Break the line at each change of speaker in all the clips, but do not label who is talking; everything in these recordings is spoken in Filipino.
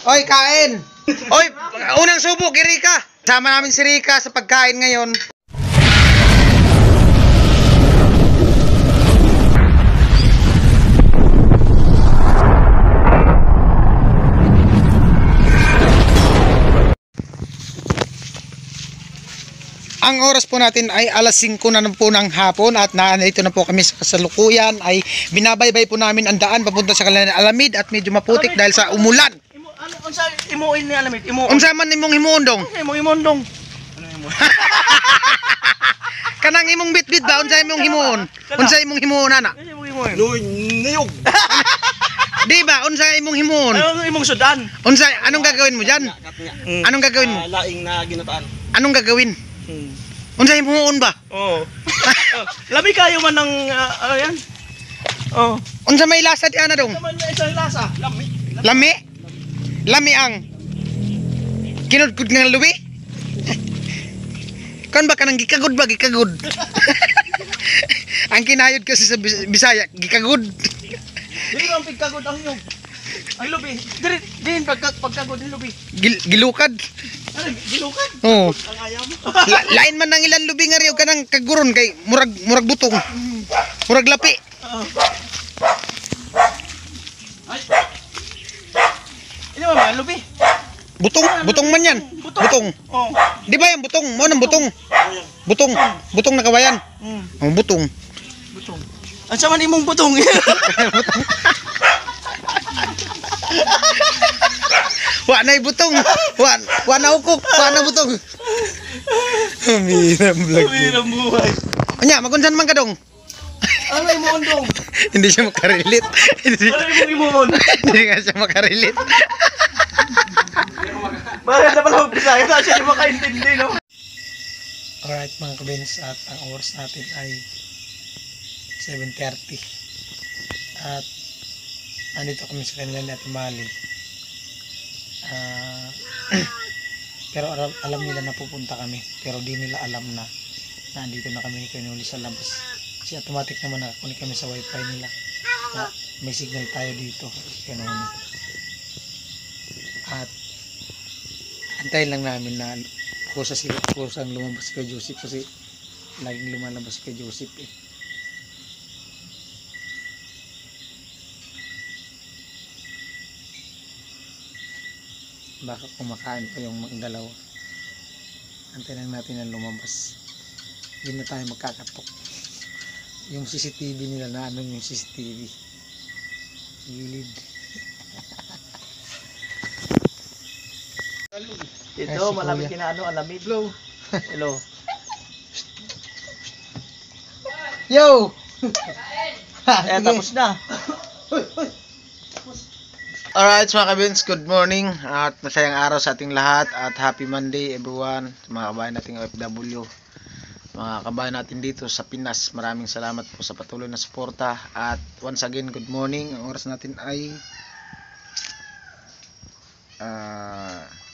Oy, kain! Oy, unang subo kay Rika. Sama namin si Rika sa pagkain ngayon. Ang oras po natin ay alas 5 na po ng hapon at nandito na po kami sa kasalukuyan. Ay binabaybay po namin ang daan papunta sa Kalanang Alamid at medyo maputik dahil sa umulan.
Unsa imuin ni Alamid?
Unsa man imong himuon dong?
Imong dong. Ano imo?
Kanang imong bitbit ba unsa imong himuon? Unsa imong himuon ana?
Noy niyog.
Di ba unsa imong himuon?
Ano imong sudan?
Unsa anong gagawin mo diyan? Anong gagawin mo?
Laing na ginataan.
Anong gagawin? Unsa himuon ba?
Oo. Labi kayo man ng ano yan? Oh.
Unsa may lasa di ana dong?
Naman may isang lasa. Lami.
Lami? Lami ang kinudkod nga luwi? Kan ba kanang gikagod ba gikagod? Ang kinayod kasi sa Bisaya gikagod.
Dili man pigkagod ang nyog. Ang lubi. Din pagkagod ang lubi.
Gilukad.
Ano gilukad?
Oo.
Ang ayam.
Lain man nang ilan lubi nga riyo kanang kaguron kay murag butong. Murag lapi.
Ay. Ini man lubi.
Butong man yan. Butong.
Oh.
Di ba yan butong? Mo nang butong. Butong na kawayan. Oh, butong.
Butong. Ang sama imong butong.
Wa na butong. Wa na ukop, wa na butong. Miram vlog.
Miram buhay.
Anya, magunsan man ka dong?
Ano imong dong?
Hindi siya makarelate.
Ano imong?
Hindi nga siya makarelate.
Bakit na pala Bisaya na siya di makaintindi, no?
Alright mga kabins, at ang oras natin ay 7:30 at andito kami sa kanila ni Ate Mali. Pero alam nila na pupunta kami, pero di nila alam na nandito na kami ni Kanuli sa labas kasi automatic naman nakakunik kami sa wifi nila kaya may signal tayo dito Kanuli. At antayin lang namin na kusang lumabas kay Joseph kasi laging lumalabas kay Joseph eh. Baka kumakain pa yung dalawa. Antayin lang natin na lumabas. Hindi na tayo magkakatok. Yung CCTV nila na ano yung CCTV gilid.
Ito, malapit kinaano, Alamid. Hello.
Yo!
Tapos na.
Alright mga kabins, good morning at masayang araw sa ating lahat at happy Monday everyone, mga kabayan nating OFW, mga kabayan natin dito sa Pinas. Maraming salamat po sa patuloy na suporta at once again good morning. Ang oras natin ay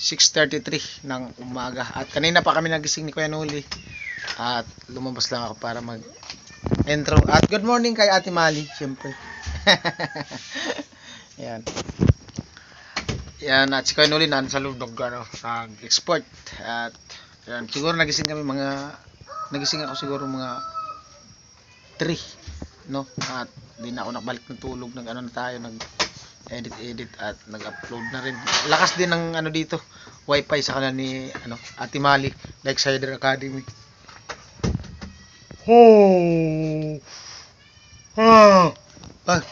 6:33 ng umaga at kanina pa kami nagising ni Kuya Noli at lumabas lang ako para mag intro at good morning kay Ate Mali syempre. Yan. Yan at si Kuya Noli nasa loob nag-export at yan, siguro nagising ako siguro mga 3 no at di na ako nakabalik ng tulog na tayo edit at nag-upload na rin. Lakas din ng dito wifi sa kanila ni Ate Mali like Cider Academy.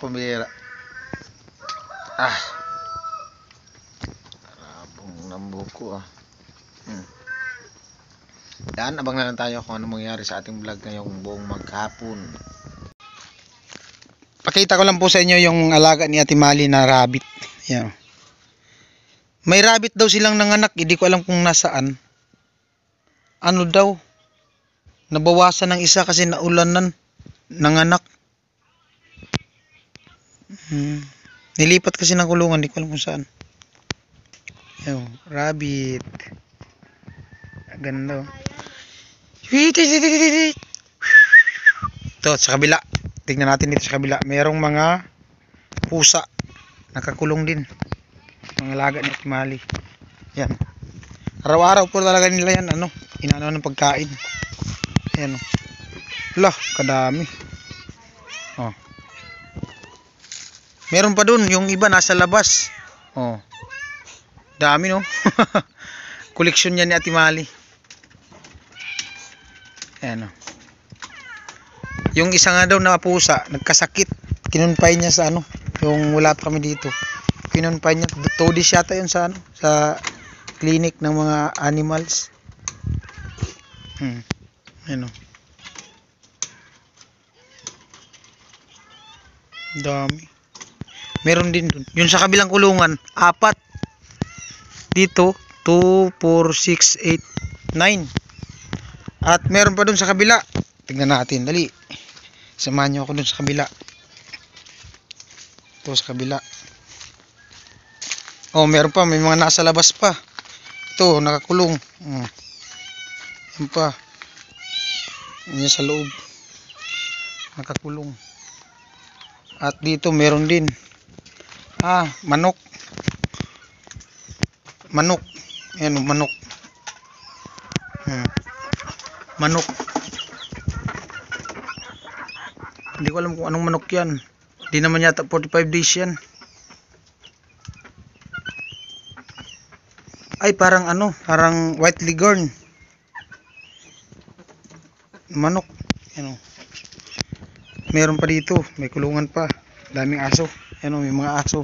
Pambira. Abong ng buko Yan, abang na lang tayo kung ano mangyari sa ating vlog ngayong buong maghapon. Pakita ko lang po sa inyo yung alaga ni Ate Mali na rabbit. Yan. May rabbit daw silang nanganak, hindi ko alam kung nasaan. Ano daw? Nabawasan ng isa kasi naulanan. Nanganak. Nilipat kasi ng kulungan, hindi ko alam kung saan. Yo, rabbit. Ganda. Ito sa kabila. Tingnan natin dito sa kabila. Merong mga pusa nakakulong din. Mga alaga ni Ate Mali. Yan. Araw-araw po talaga nila yan, ano, inaano ng pagkain. Ayan, oh. Lah, kadami. Oh. Meron pa dun, yung iba nasa labas. Oh. Dami, no? Koleksyon niya ni Ate Mali. Ayan, oh. Yung isa nga daw na pusa, nagkasakit. Kinunpay niya sa ano, yung wala pa kami dito. Kinunpay niya, 2 days yata yun sa ano, sa clinic ng mga animals. Ayan, oh. Dami. Meron din dun. Yun sa kabilang kulungan, 4. Dito, 2, 4, 6, 8, 9. At meron pa dun sa kabila. Tingnan natin, dali. Samahan nyo ako dun sa kabila. Ito sa kabila. Oh, meron pa, may mga nasa labas pa. Ito, nakakulong. Yan pa. Yan sa loob. Nakakulong. At dito meron din. Manok. Manok. Ayan, manok. Manok. Hindi ko alam kung anong manok yan. Hindi naman yata 45 days yan. Ay, parang ano, parang white leghorn. Manok. Ayan, oh. Meron pa dito, may kulungan pa. Daming aso. Ayan, oh, may mga aso.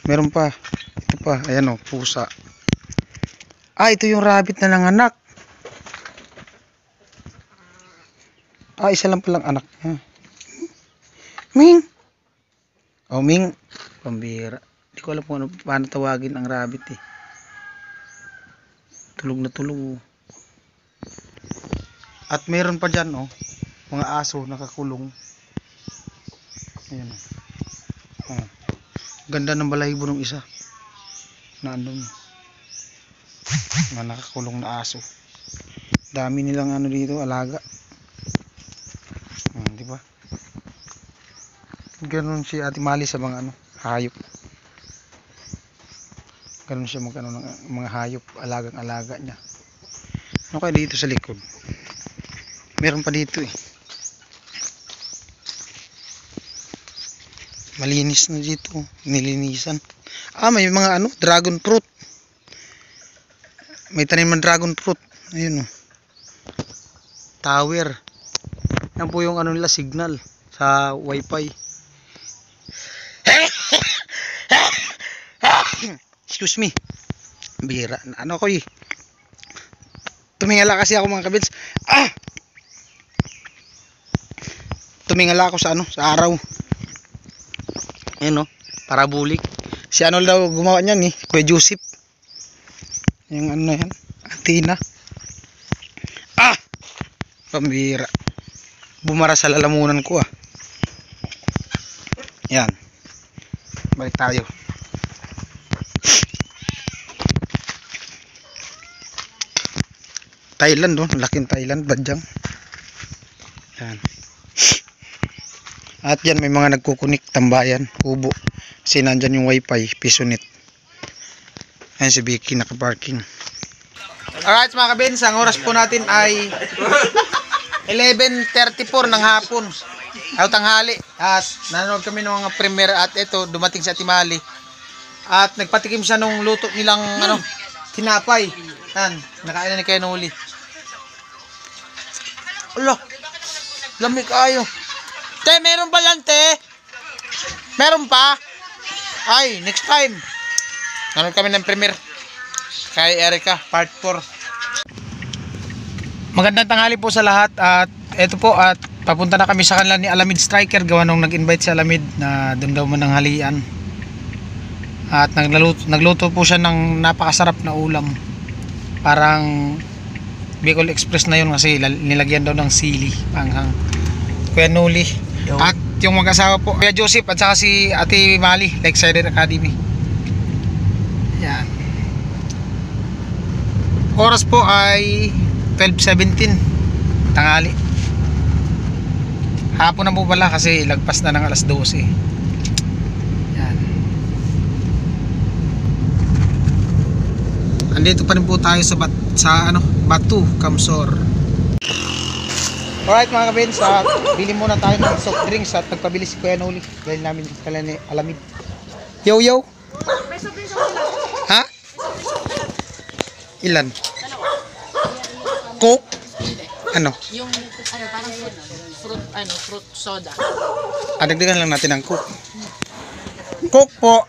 Meron pa. Ito pa, ayan, oh, pusa. Ito yung rabbit na nanganak. Isa lang palang anak niya. Ming. Oh, Ming. Pambira. Hindi ko alam kung ano, paano tawagin ang rabbit eh. Tulog na tulog. At meron pa dyan, oh, mga aso nakakulong. Ayan, oh. Ganda ng balahibo ng isa na andun, mga nakakulong na aso. Dami nilang ano dito, alaga. Di ba? Ganun si Ate Mali sa mga ano, hayop. Ganun siya magano ng mga hayop, alagang-alaga niya. Ano kaya dito sa likod? Meron pa dito eh. Malinis na dito, nilinisan. May mga ano, dragon fruit. May tanim ng dragon fruit. Ayun, oh. Tower. Yan po yung ano nila, signal sa wifi. Excuse me. Bira. Ano ko eh. Tumingala kasi ako mga kabits. Tumingala ako sa ano, sa araw. Ayun, oh, parabolic. Si ano daw gumawa niyan eh, Kuya Joseph. Yung ano yan, antina. Pambira. Bumara sa lalamunan ko ah. Yan. Balik tayo. Thailand, oh, laking Thailand, badyang. Yan. At yan may mga nagkukunik, tambayan, kubo. Kasi nandyan yung wifi, pisonet. Ayan si Vicky nakaparking. Alright mga kabins, ang oras po natin ay 11:34 ng hapon. Tanghali. At nanonood kami ng mga premiere at ito dumating si Ate Mali. At nagpatikim siya nung luto nilang ano, tinapay. Yan, nakain na ni Kuya Noli. Ala, lamig kayo. Te, meron ba yan, te? Meron pa? Ay, next time. Nanonood kami ng premiere kay Erica, part 4. Magandang tanghali po sa lahat. At eto po, at papunta na kami sa kanila ni Alamid Striker. Gawa nung nag-invite si Alamid na doon daw mananghalian. At nagluto po siya ng napakasarap na ulam. Parang Bicol Express na yun kasi nilagyan daw ng sili. Panghang Kuya Noli. At yung mag-asawa po, Kuya Joseph at saka si Ate Mali, Lakeside Academy. Yan. Oras po ay 12:17 tanghali. Hapon na po pala kasi lagpas na ng alas 12. Yan. andito pa rin po tayo sa Batu, Kamsor. Alright mga kabins, bili muna tayo ng soft drinks at nagpabili si Kuya Noli. Dahil namin kala ni Alamid. Yo yo! Ha? Ilan? Coke? Ano?
Yung parang fruit soda.
Dagdagan lang natin ng Coke. Coke po.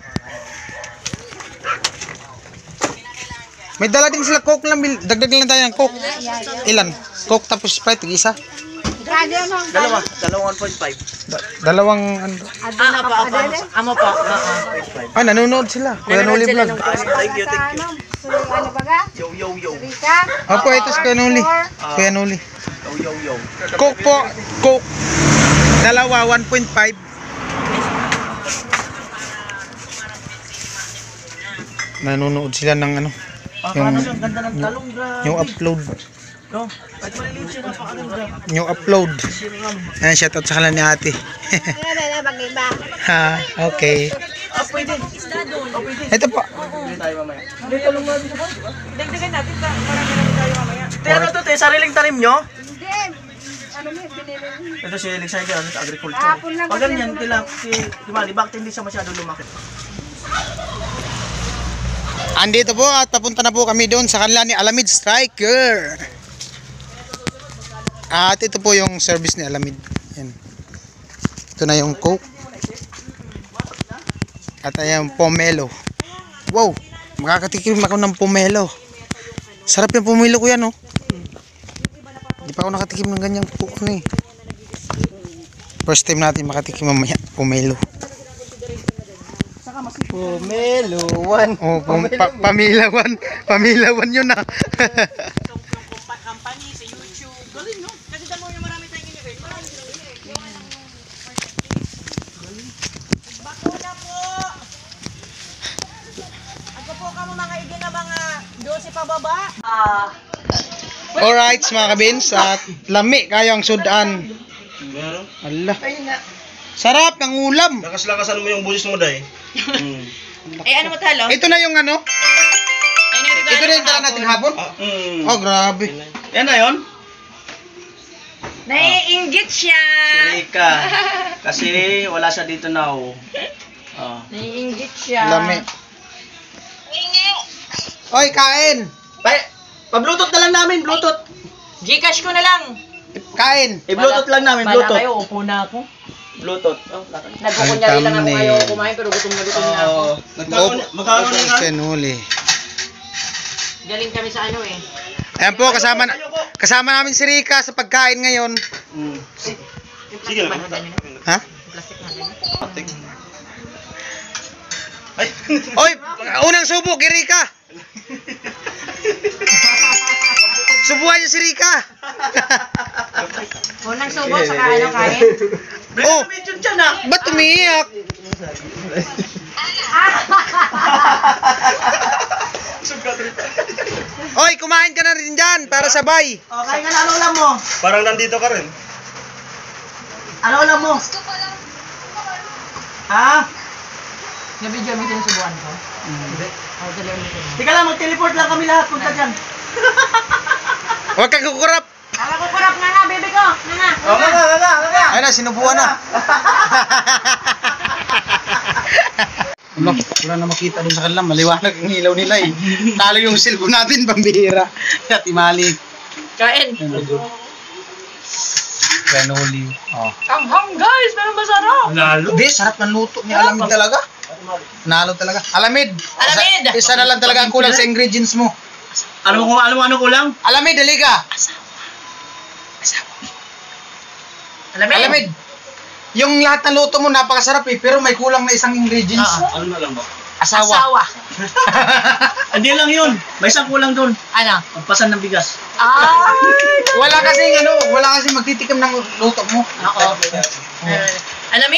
May dala din sila Coke lang, dagdagan lang tayo ng Coke. Ilan? Coke tapos Sprite, isa.
Dalawa 1.5.
Dalawang ano?
Amo pa.
Nanonood sila. Kuya Noli vlog.
Thank you.
Ano baga?
Yo.
Rika?
Opo, ito si Kuya Noli. Kuya Noli.
Yo.
Coke po. Coke. Dalawa, 1.5. Nanonood sila ng ano.
Paano siyang ganda ng talong, grabe.
Yung upload.
No? At maliliit siya, napakaganda.
Yung upload. Ayan, shoutout sa kanila ni ate. Ha, okay.
Pwede.
Ito po.
Hindi tayo mamaya. Hindi, talong nga dito. Dagdagan natin, marami naman tayo mamaya. Pero ano to, sariling tanim nyo?
Hindi. Ano mo, pinili.
Ito si Alexander, ano sa agriculture.
Hapon lang
Pag
kasi
ganyan,
yung-
si Mali, bakit hindi siya masyado lumaki?
Andito po at papunta na po kami doon sa kanila ni Alamid Striker. At ito po yung service ni Alamid. Yan. Ito na yung Coke. At ayan, pomelo. Wow, makakatikim ako ng pomelo. Sarap yung pomelo ko yan, oh. Hindi pa ako nakatikim ng ganyang Coke na eh. First time natin makatikim mamaya pomelo.
Pomeluan.
Oh, pamilawan. Pamilawan yun ah.
Company sa YouTube. Galing no? Kasi damo yung marami tayong in-event. Bakuna po. Ako po kamo mga igin na mga 12 pababa.
Alright mga kabins, at lami kayo ang sudan.
Meron?
Allah. Sarap ng ulam.
Lakas-lakasan mo yung busis mo, Day.
Ano mo talo?
Ito na yung ano?
Ay, regalo.
Ito na yung dala natin hapon? Oh, grabe.
Yan na yun?
Naiinggit siya.
Si Rika. Kasi wala siya dito now.
Naiinggit siya.
Lami. Oy, kain.
Pa-bluetooth na lang namin, bluetooth.
Gcash ko na lang.
Kain.
I-bluetooth lang namin,
Bala
bluetooth.
kayo, upo na ako.
Bluetooth.
Nagkukunyari lang ako
thumbnail.
kayo kumain pero gutom na ako.
Magkano na ka?
Senuli.
Galing kami sa ano eh.
Ayan po, kasama namin si Rika sa pagkain ngayon.
Sige lang.
Ha?
Plastic na ganyan.
Ay!
Oy, unang subo kay Rika. Subuhan niyo si Rika.
Unang subo sa ano kain.
Oh,
Medyo dyan ah.
ba't umiiyak? Oy, kumain ka na rin dyan para sabay.
Okay ka na, ano ulam mo?
Parang nandito ka rin.
Ano ulam mo? Ha?
Nabidyo mo yung subuan ko? Hindi. Oh, dali mo ito.
Teka lang, mag-teleport lang kami lahat. Punta dyan.
Huwag kang kukurap.
Kukurap na nga, baby ko. Na nga.
Nga.
Ay na, sinubuan na. Wala na makita din sa kanila. Maliwanag ang ilaw nila eh. Talo yung silbo natin, pambihira. At imali.
Kain.
Granoli. Oh.
Ang hang guys, pero masarap.
Hindi, sarap ng luto ni Alamid talaga. Nalo talaga. Alamid!
Alamid!
Isa na lang talaga ang kulang sa ingredients mo.
Ano kulang?
Alamid, daliga! Alamid! Yung lahat ng luto mo napakasarap eh, pero may kulang na isang ingredients.
Ano na lang ba?
Asawa.
Hindi lang yun. May isang kulang doon.
Ano?
Pagpasan ng bigas.
Wala kasi magtitikim ng luto mo.
Ako. Alam mo